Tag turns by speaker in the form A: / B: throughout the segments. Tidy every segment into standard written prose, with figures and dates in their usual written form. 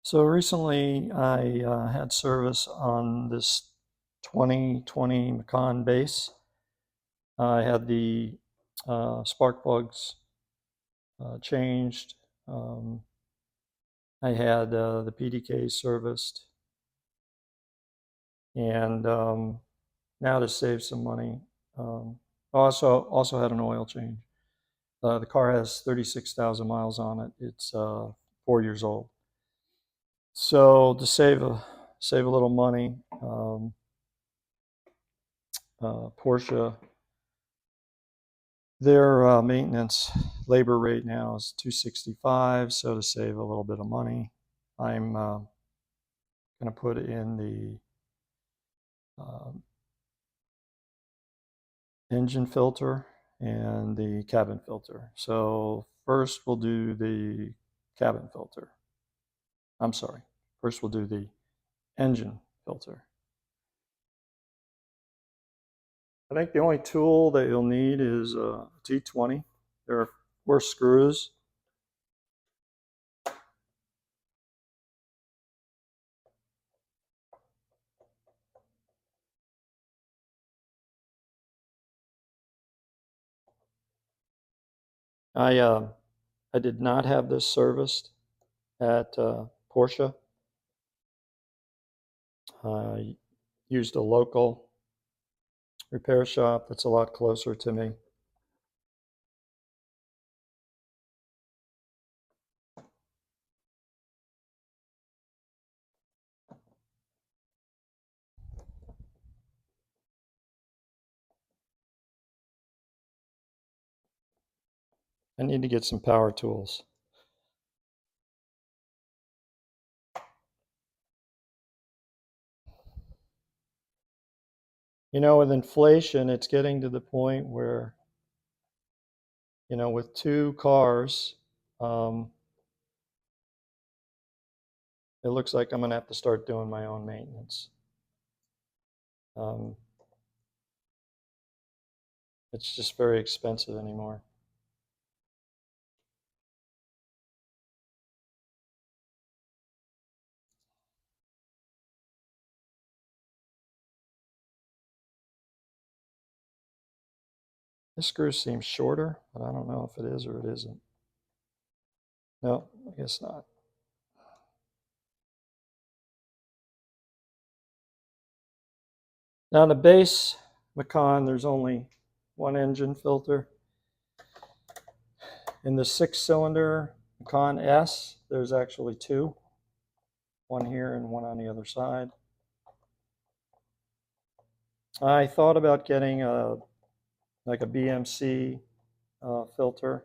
A: So recently I had service on this 2020 Macan base. I had the spark plugs changed. Um, I had the PDK serviced, and now to save some money, also had an oil change. The car has 36,000 miles on it. It's 4 years old. So to save a little money, Porsche, their maintenance labor rate now is $265. So to save a little bit of money, I'm going to put in the engine filter and the cabin filter. So first we'll do the cabin filter. I'm sorry. First we'll do the engine filter. I think the only tool that you'll need is a T20. There are 4 screws. I did not have this serviced at Porsche. I used a local repair shop that's a lot closer to me. I need to get some power tools. You know, with inflation, it's getting to the point where, with 2 cars, um, it looks like I'm going to have to start doing my own maintenance. Um, it's just very expensive anymore. This screw seems shorter, but I don't know if it is or it isn't. No, I guess not. Now the base Macan, there's only one engine filter. In the 6-cylinder Macan S, there's actually 2. One here and one on the other side. I thought about getting like a BMC filter,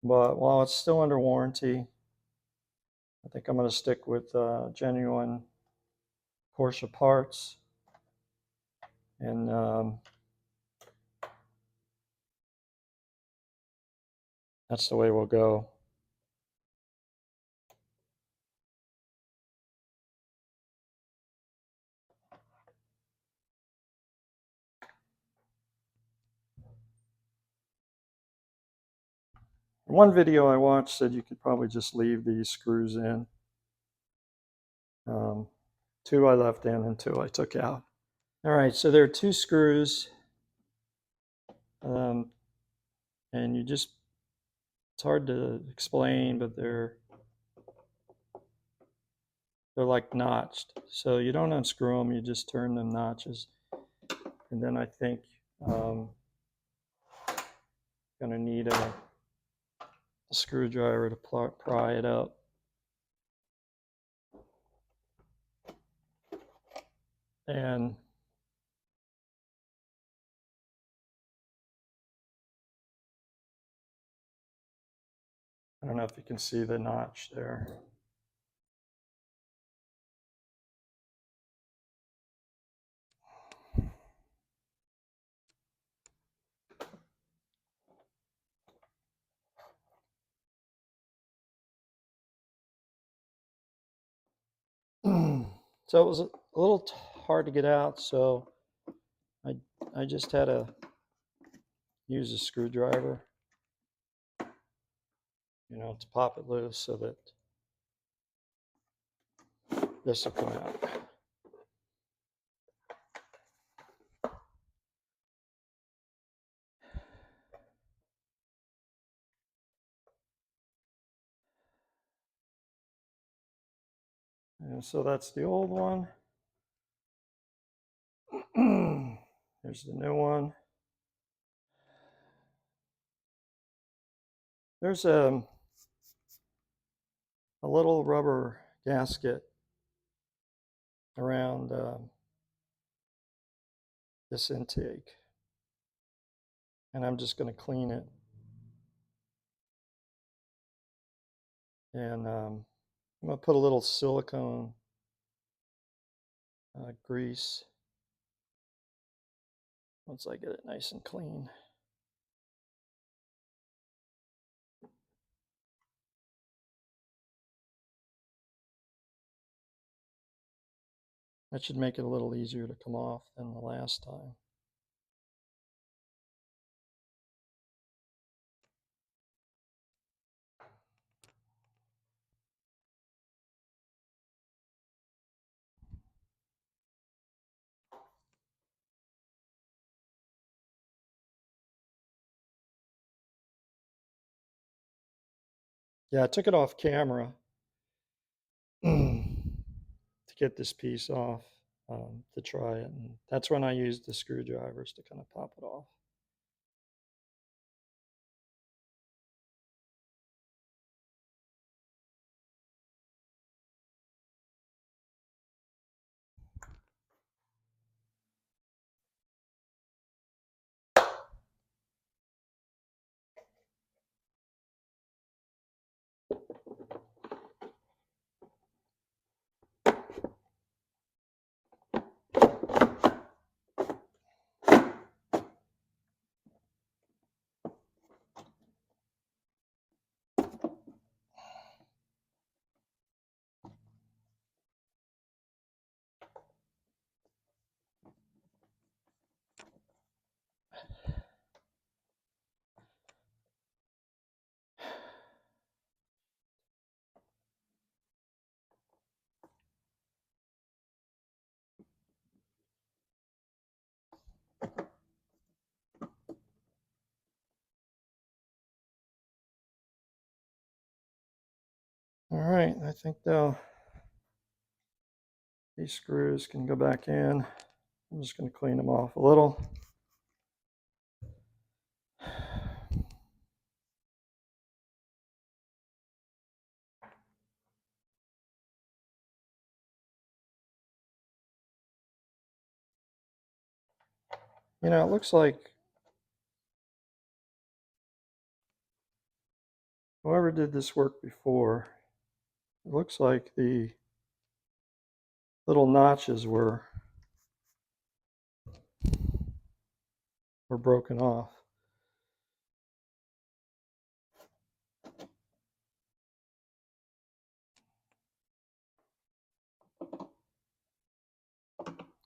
A: but while it's still under warranty, I think I'm going to stick with genuine Porsche parts, and that's the way we'll go. One video I watched said you could probably just leave these screws in. 2 I left in and 2 I took out. All right, so there are 2 screws, and it's hard to explain, but they're like notched. So you don't unscrew them, you just turn them notches. And then I think going to need a screwdriver to pry it up. And I don't know if you can see the notch there. So it was a little hard to get out, so I just had to use a screwdriver, to pop it loose so that this will come out. And so that's the old one. Here's the new one. There's a little rubber gasket around this intake, and I'm just going to clean it. And I'm going to put a little silicone grease once I get it nice and clean. That should make it a little easier to come off than the last time. Yeah, I took it off camera to get this piece off, to try it. And that's when I used the screwdrivers to kind of pop it off. All right, I think these screws can go back in. I'm just going to clean them off a little. You know, it looks like whoever did this work before, it looks like the little notches were broken off.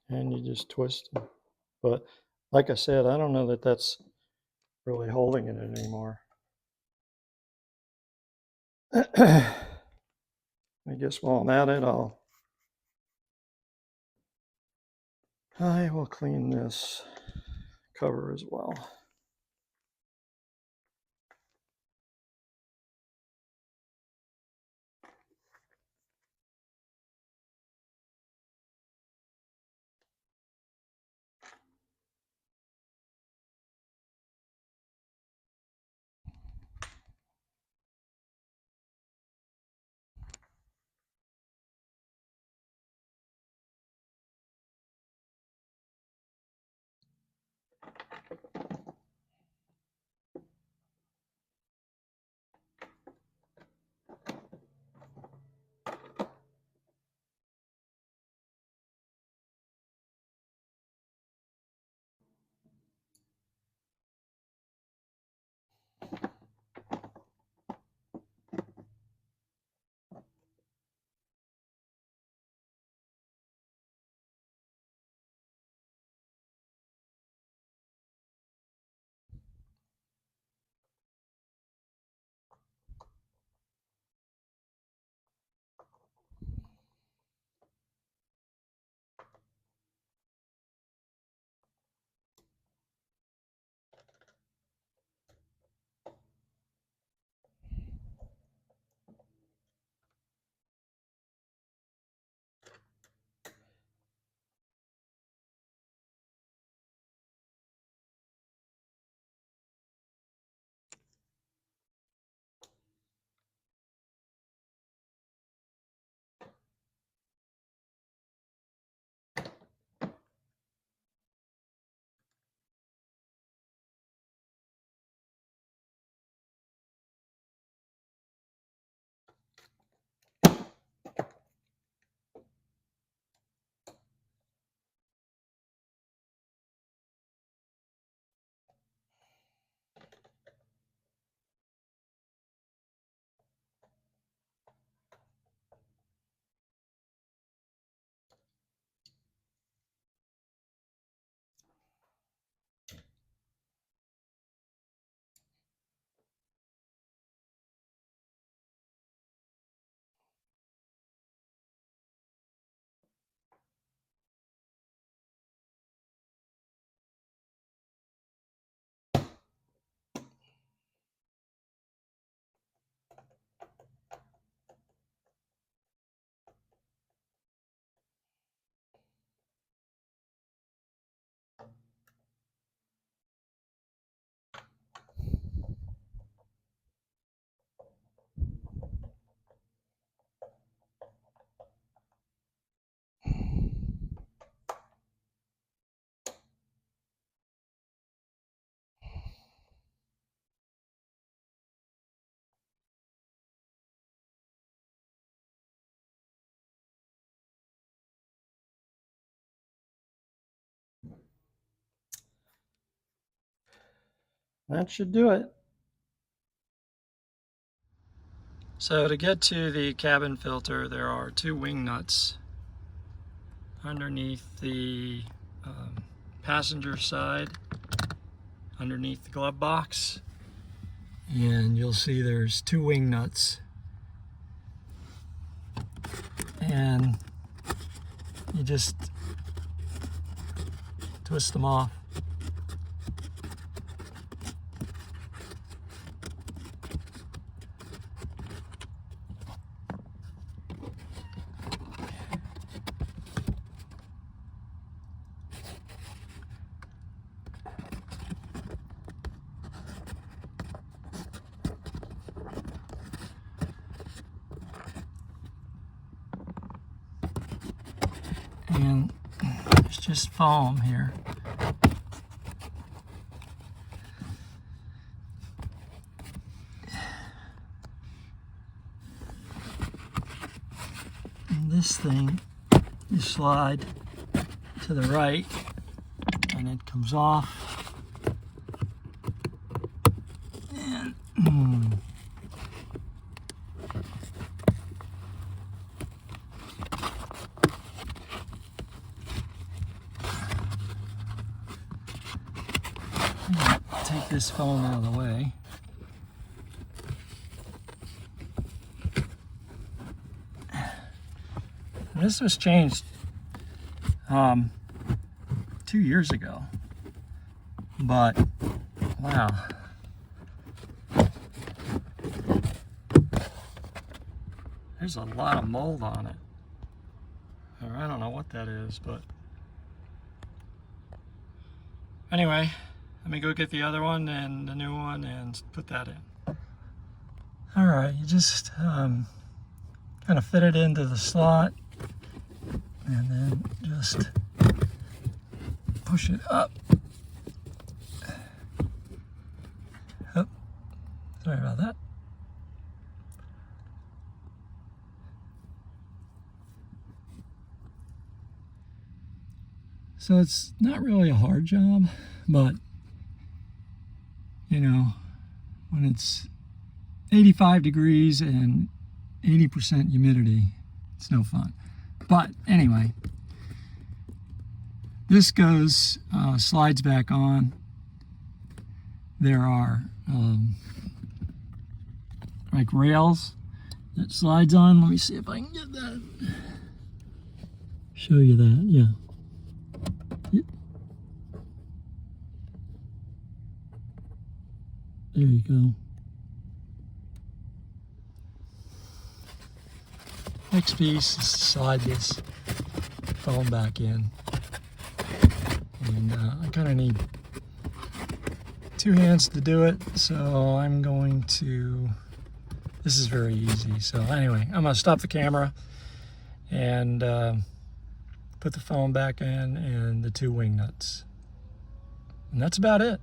A: And you just twist them. But like I said, I don't know that that's really holding it anymore. I guess while I'm at it, I will clean this cover as well. That should do it. So to get to the cabin filter, there are 2 wing nuts underneath the passenger side, underneath the glove box. And you'll see there's 2 wing nuts. And you just twist them off. And there's just foam here. And this thing, you slide to the right and it comes off. And take this foam out of the way. And this was changed 2 years ago, but wow. There's a lot of mold on it. Or I don't know what that is, but anyway, let me go get the other one and the new one and put that in. All right, you just kind of fit it into the slot and then just push it up. Oh, sorry about that. So it's not really a hard job, but you know, when it's 85 degrees and 80% humidity, it's no fun. But anyway, this goes, slides back on. There are like rails that slides on. Let me see if I can get that. Show you that, yeah. Yep. There you go. Next piece is to slide this foam back in. And I kind of need 2 hands to do it, so I'm going to, this is very easy. So anyway, I'm going to stop the camera and put the foam back in and the 2 wing nuts. And that's about it.